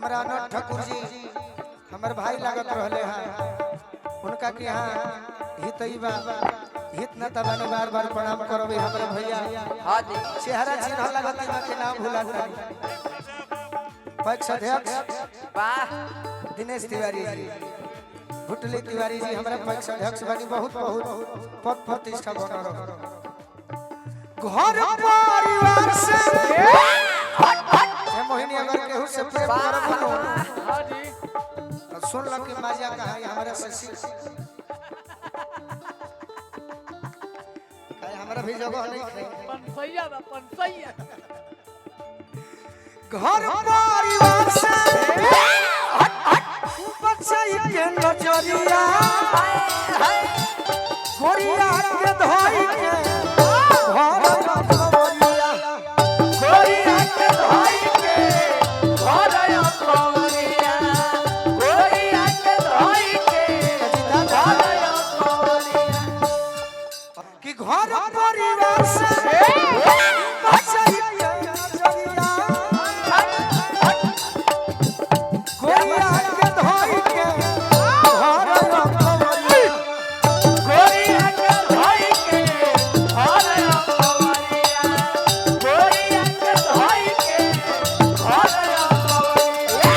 हमारा अनंत ठाकुर जी हमारे भाई लागत रहले हैं उनका के यहाँ हितईबा हित न तबानी बार बार प्रणाम करबे हमारे भैया। हां जी चेहरा चिन्ह लागत के नाम भूला नहीं। पक्ष अध्यक्ष वाह दिनेश तिवारी जी भुटली तिवारी जी हमारे पक्ष अध्यक्ष बनी बहुत बहुत पद प्रतिष्ठा बन रहो घर परिवार से ये मोहिनी अगर केहू से प्रेम करब न हां जी सुन ल के माजा कहा हमारा से काहे हमारा भी जगह नहीं है पंसैया बा पंसैया घर परिवार से बचाई के नजरिया गोरिया के धोई के घर रखवरिया गोरिया के धोई के घर रखवरिया गोरिया के धोई के घर रखवरिया कि घर परिवार से बचाई के नजरिया गोरिया के धोई के घर रखवरिया गोरिया के धोई के घर रखवरिया गोरिया के धोई के घर रखवरिया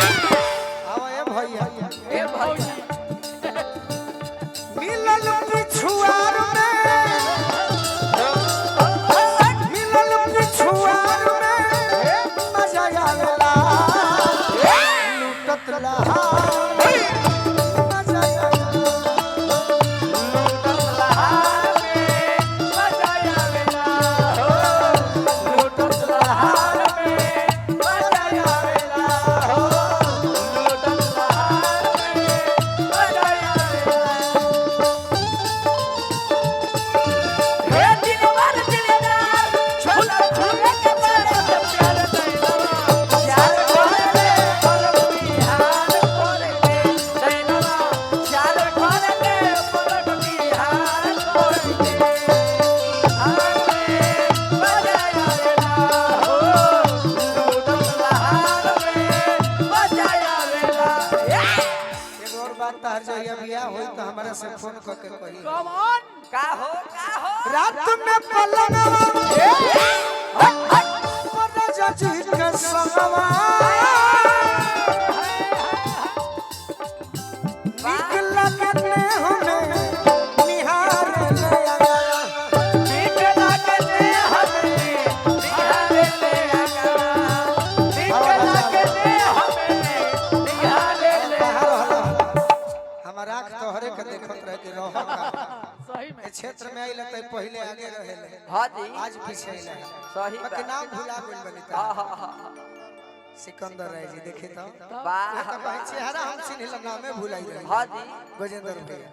आवा ए भैया ए भौजी मिलल पिछुआर में मिलल पिछुआर में मजा आवेला लूटत लहा मजा एक और बात तहर जहिया बियाह होई त हमरा से फोन क के कही कमॉन का हो रात में पलंगवा पर राजा जी के संगवा नीक लगने हमें निहार ले आया नीक लागते हमें निहार ले आगा नीक लागते हमें निहार ले हमारा आँख तोहरे के देखत रह के रह सही में ए क्षेत्र में आइले त पहले आगे रहेले हां जी आज पीछे आइले सही बाकी नाम भुला गइल बनी त हां सिकंदर राय जी देखे तो वाह ये तो भाई चेहरा हम चिन्ह नामे भुलाई रहे हां जी गजेंद्र भैया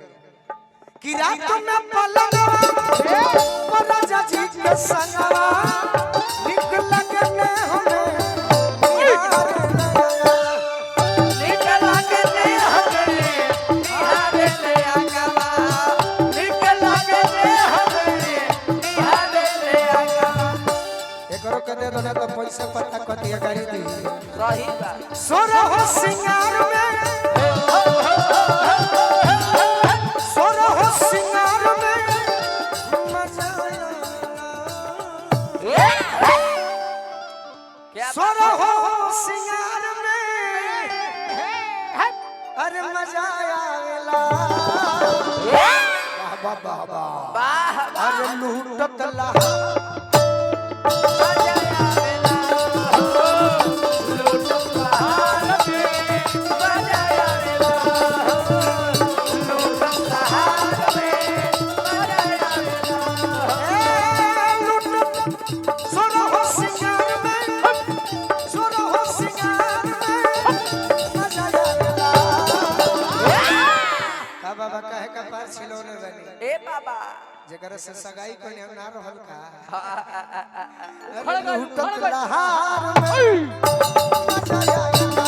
कि रात में पलंगवा पर राजा जी के संगवा निक लगने हमें निहार नया नीक लागते हमें निहार ले आगा नीक लागते हमें निहार ले आगा एकरो के दे दो ना तो पैसा पता कतिया गाड़ी दी सही बात सोरह सिंगार में सोरह सिंगार में मजा आया क्या सोरह सिंगार में अरे मजा आवेला वाह वाह वाह वाह अरे लूटत लहा मजा आवेला लूटत लहार में मजा आवेला लूटत लहार में मजा आवेला लूटत सोरह सिंगार में सोरह सिंगार में मजा आवेला का बाबा कहे का पार छिलोने बनी ए बाबा जगरा से सगाई कोने हम ना रहल का खड़ गइल, लूटत खड़ गइल। लहार में मजा आवेला